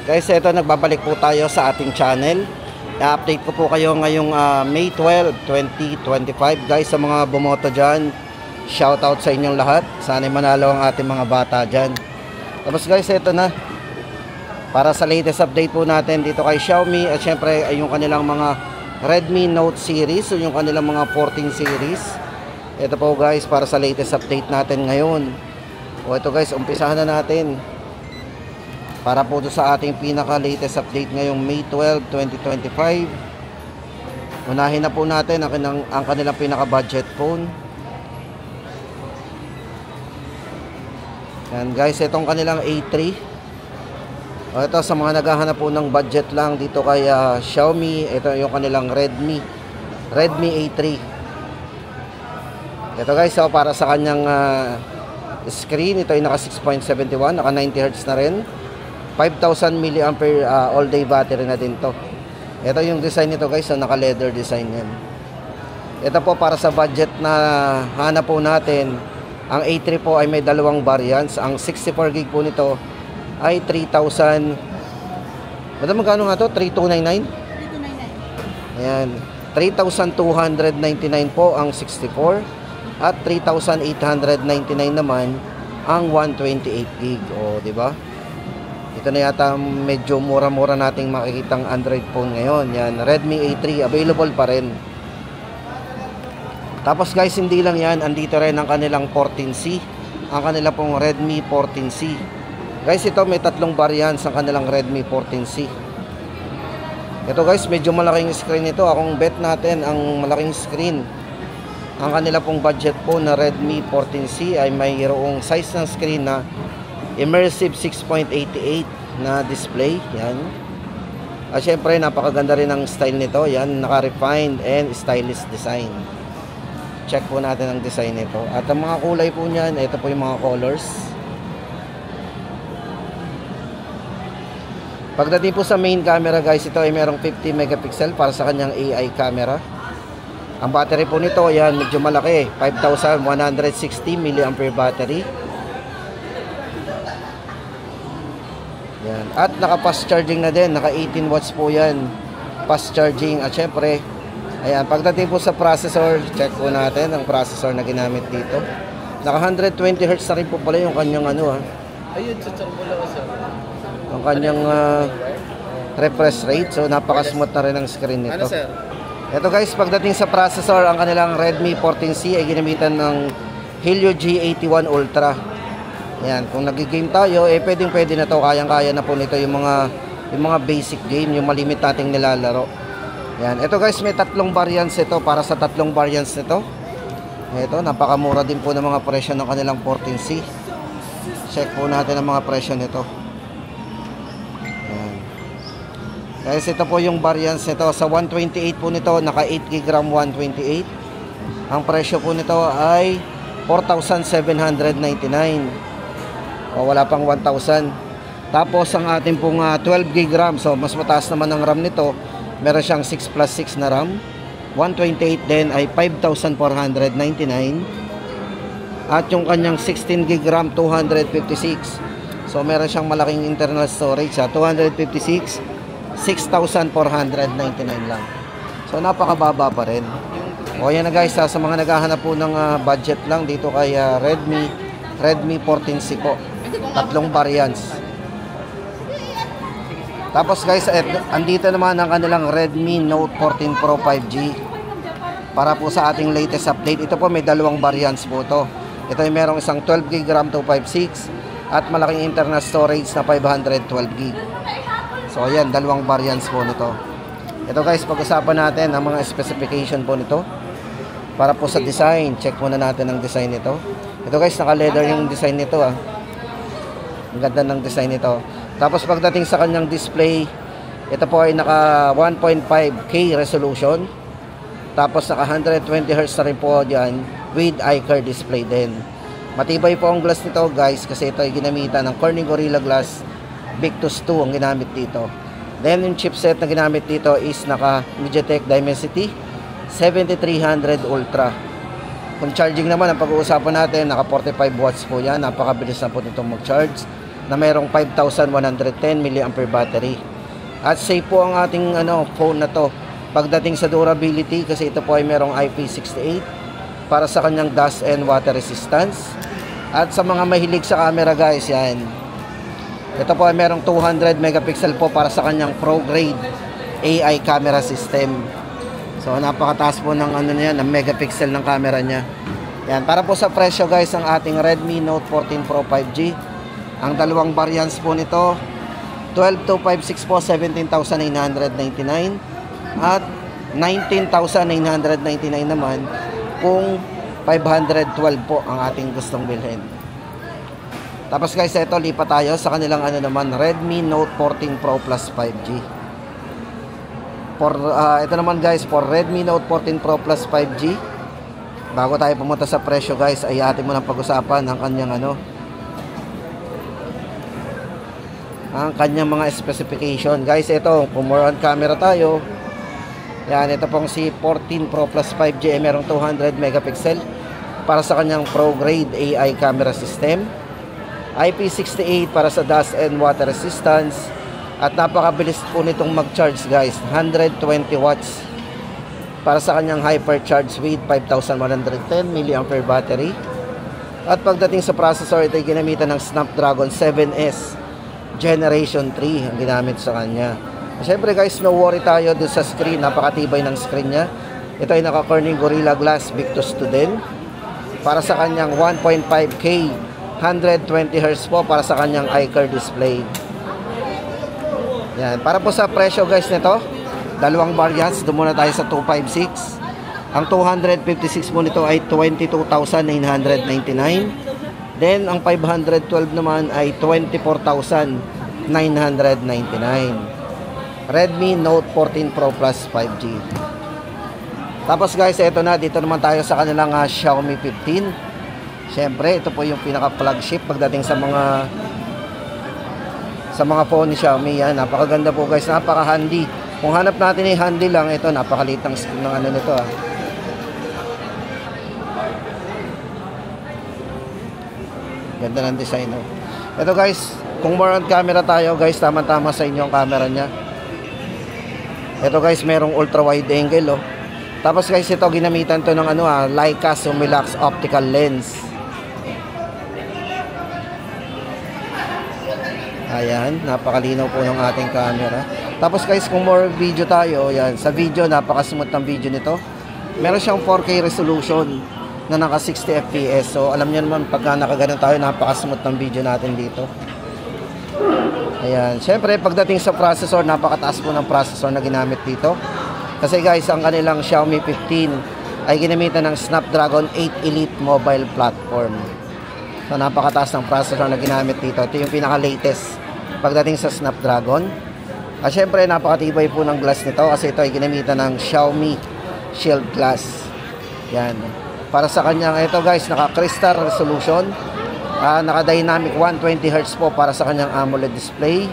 Guys, ito nagbabalik po tayo sa ating channel. I-update ko po kayo ngayong May 12, 2025. Guys, sa mga bumoto dyan, shoutout sa inyong lahat. Sana'y manalo ang ating mga bata dyan. Tapos guys, ito na. Para sa latest update po natin dito kay Xiaomi. At syempre, ay yung kanilang mga Redmi Note series. So yung kanilang mga 14 series. Ito po guys, para sa latest update natin ngayon. O ito guys, umpisahan na natin. Para po sa ating pinaka-latest update ngayong May 12, 2025. Unahin na po natin ang kanilang pinaka-budget phone. Yan guys, itong kanilang A3. O ito sa mga naghahanap po ng budget lang dito kay Xiaomi. Ito yung kanilang Redmi A3. Ito guys, so para sa kanyang screen, ito ay naka 6.71, naka 90Hz na rin. 5,000 mAh all day battery na din to. Ito yung design nito guys, so naka leather design yan. Ito po para sa budget na hanap po natin. Ang A3 po ay may dalawang variants. Ang 64GB po nito ay 3,000. Madam, magkano nga to? 3,299? 3,299. Ayan. 3,299 po ang 64 at 3,899 naman ang 128GB. O, di ba? Ito na yata medyo mura-mura nating makikitang Android phone ngayon. Yan, Redmi A3 available pa rin. Tapos guys, hindi lang yan, andito rin ang kanilang 14C. Ang kanila pong Redmi 14C. Guys, ito may tatlong variants ang kanilang Redmi 14C. Ito guys, medyo malaking screen ito. Akong bet natin ang malaking screen. Ang kanila pong budget phone na Redmi 14C ay mayroong size ng screen na immersive 6.88 na display. Yan. At syempre, napakaganda rin ang style nito. Yan, naka-refined and stylish design. Check po natin ang design nito. At ang mga kulay po niyan, ito po yung mga colors. Pagdating po sa main camera guys, ito ay merong 50 megapixel para sa kanyang AI camera. Ang battery po nito, yan, medyo malaki. 5,160 mAh battery. Yan. At naka-fast charging na din. Naka 18 watts po yan. Fast charging. At syempre, ayan, pagdating po sa processor, check po natin ang processor na ginamit dito. Naka 120Hz na rin po pala yung kanyang ano ha. Ayun, yung kanyang refresh rate. So napaka-smooth na rin ang screen nito. Ano, sir? Ito guys, pagdating sa processor, ang kanilang Redmi 14C ay ginamitan ng Helio G81 Ultra. Ayan, kung nag-game tayo, pwedeng-pwede na to, kayang-kaya na po nito yung mga basic game, yung malimit nating nilalaro. Ayan, ito guys, may tatlong variants ito, para sa tatlong variants nito. Ito, napakamura din po ng mga presyo ng kanilang 14C. Check po natin ang mga presyo nito. Ayan. Guys, ito po yung variants nito. Sa 128 po nito, naka 8GB RAM 128. Ang presyo po nito ay 4,799. O, wala pang 1,000. Tapos ang ating pong 12GB RAM, so mas mataas naman ang RAM nito. Meron siyang 6+6 na RAM. 128 din ay 5,499. At yung kanyang 16GB RAM 256. So meron siyang malaking internal storage sa 256, 6,499 lang. So napakababa pa rin. O yan na guys, sa mga naghahanap po ng budget lang dito kay Redmi 14C po. Tatlong variants. Tapos guys, andito naman ang kanilang Redmi Note 14 Pro 5G. Para po sa ating latest update. Ito po may dalawang variants po to. Ito ay merong isang 12GB RAM 256 at malaking internal storage na 512GB. So ayan, dalawang variants po nito. Ito guys, pag-usapan natin ang mga specification po nito. Para po sa design, check muna natin ang design nito. Ito guys, naka-leather yung design nito ah. Ang ganda ng design nito. Tapos pagdating sa kanyang display, ito po ay naka 1.5K resolution. Tapos naka 120Hz na rin po dyan with iCar display din. Matibay po ang glass nito guys, kasi ito ay ginamitan ng Corning Gorilla Glass Victus 2 ang ginamit dito. Then yung chipset na ginamit dito is naka MediaTek Dimensity 7300 Ultra. Kung charging naman ang pag-uusapan natin, naka 45 watts po yan. Napakabilis na po nitong mag-charge. na mayroong 5,110 mAh battery. At safe po ang ating phone na to pagdating sa durability, kasi ito po ay mayroong IP68 para sa kanyang dust and water resistance. At sa mga mahilig sa camera guys, yan, ito po ay mayroong 200 megapixel po para sa kanyang pro grade AI camera system. So napakataas po ng ng megapixel ng camera niya. Yan, para po sa presyo guys, ang ating Redmi Note 14 Pro 5G, ang dalawang variants po nito, 12256 po, 17,999, at 19,999 naman kung 512 po ang ating gustong bilhin. Tapos guys, ito lipat tayo sa kanilang naman, Redmi Note 14 Pro Plus 5G. Ito naman guys, for Redmi Note 14 Pro Plus 5G, bago tayo pumunta sa presyo guys, ay atin mo nang pag-usapan ang kanyang mga specification. Guys, ito, kung more on camera tayo, yan, ito pong si 14 Pro Plus 5G ay merong 200 megapixel para sa kanyang pro grade AI camera system, IP68 para sa dust and water resistance, at napakabilis po nitong mag-charge guys, 120 watts para sa kanyang hypercharge with 5,110 mAh battery. At pagdating sa processor, ito ay ginamitan ng Snapdragon 7S Generation 3 ang ginamit sa kanya. Siyempre guys, no worry tayo doon sa screen, napakatibay ng screen niya. Ito ay naka-Corning Gorilla Glass Victus 2 din para sa kanyang 1.5K 120Hz po para sa kanyang iCar display. Yan, para po sa presyo guys nito, dalawang variants. Doon muna tayo sa 256. Ang 256 mo nito ay 22,999. Then ang 512 naman ay 24,999. Redmi Note 14 Pro Plus 5G. Tapos guys, ito na, dito naman tayo sa kanilang Xiaomi 15. Siyempre, ito po yung pinaka flagship pagdating sa mga phone ni Xiaomi. Yan, napakaganda po guys, napaka handy. Kung hanap natin ay handy lang, ito napakaliit ng screen ng nito Ganda ng design Ito guys, kung more on camera tayo guys, tama-tama sa inyo ang camera niya. Ito guys, merong ultra wide angle Tapos guys, ito ginamitan to ng Leica Sumilax optical lens. Ayan, napakalinaw po ng ating camera. Tapos guys, kung more video tayo, yan, sa video, napaka-smooth ng video nito. Meron siyang 4K resolution na naka 60 fps. So alam niyo naman, pagka nakaganon tayo, napaka-smooth ng video natin dito. Ayan, syempre pagdating sa processor, napakataas po ng processor na ginamit dito. Kasi guys, ang kanilang Xiaomi 15 ay ginamitan ng Snapdragon 8 Elite mobile platform. So napakataas ng processor na ginamit dito. Ito yung pinaka-latest pagdating sa Snapdragon. At syempre napakatibay po ng glass nito kasi ito ay ginamitan ng Xiaomi Shield Glass. Yan. Para sa kanyang, ito guys, naka-crystal resolution, naka-dynamic 120Hz po para sa kanyang AMOLED display.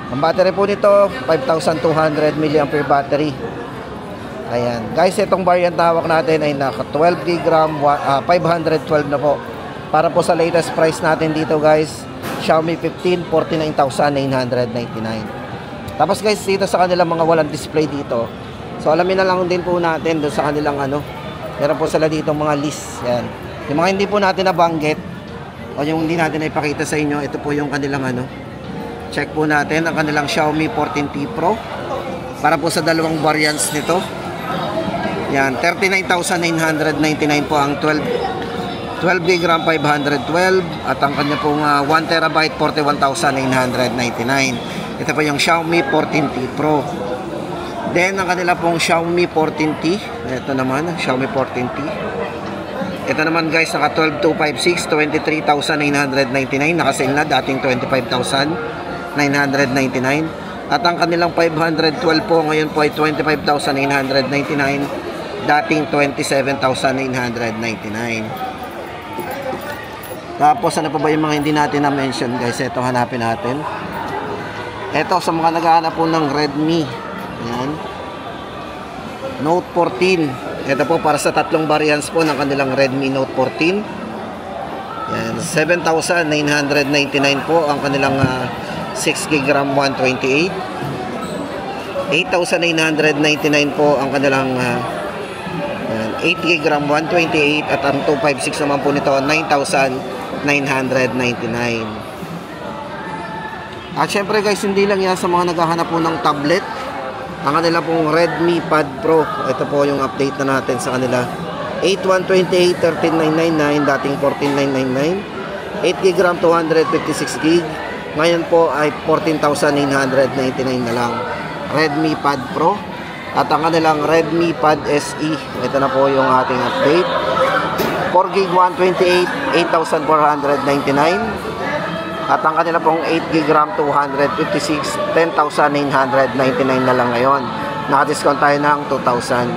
Ang battery po nito, 5,200 mAh battery. Ayan. Guys, itong variant na hawak natin ay naka 12GB RAM, 512 na po. Para po sa latest price natin dito guys, Xiaomi 15, 49,999. Tapos guys, dito sa kanilang mga walang display dito, so alamin na lang din po natin doon sa kanilang meron po sila dito mga list. Yan. Yung mga hindi po natin nabanggit o yung hindi natin ipakita sa inyo, ito po yung kanilang check po natin ang kanilang Xiaomi 14T Pro para po sa dalawang variants nito. Yan, 39,999 po ang 12GB RAM 512 at ang kanya pong 1TB 41,999. Ito po yung Xiaomi 14T Pro. Then ang kanila pong Xiaomi 14T, ito naman Xiaomi 14T. Ito naman guys, naka 12256, 23,999, naka-sale na, dating 25,999. At ang kanilang 512 po ngayon po ay 25,999, dating 27,999. Tapos ano pa ba yung mga hindi natin na-mention guys? Ito hanapin natin. Ito sa mga naghahanap po ng Redmi, yan, Note 14. Ito po para sa tatlong variants po ng kanilang Redmi Note 14. Yan, 7,999 po ang kanilang 6GB RAM 128. 8,999 po ang kanilang 8GB RAM 128 at ang 256 naman po nito 9,999. At syempre guys, hindi lang yan sa mga naghahanap po ng tablet. Ang kanila pong Redmi Pad Pro, ito po yung update na natin sa kanila. 8128, 13,999, dating 14,999. 8GB RAM 256GB, ngayon po ay 14,999 na lang. Redmi Pad Pro. At ang kanilang Redmi Pad SE, ito na po yung ating update. 4GB 128, 8,499. At ang kanila pong 8GB RAM 256, 10,999 na lang ngayon. Naka-discount tayo ng 2,000.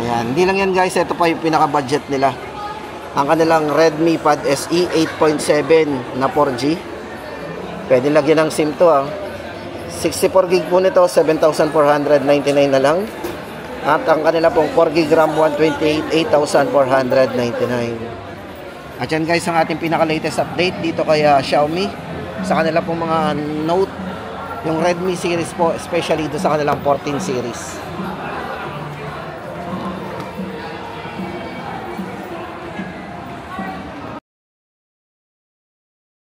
Ayan, hindi lang yan guys, ito pa yung pinaka-budget nila. Ang kanilang Redmi Pad SE 8.7 na 4G. Pwede lagyan ng SIM to 64GB po nito, 7,499 na lang. At ang kanila pong 4GB RAM 128, 8,499. At yan guys ang ating pinaka-latest update dito kay Xiaomi sa kanila pong mga Note, yung Redmi series po, especially dito sa kanilang 14 series.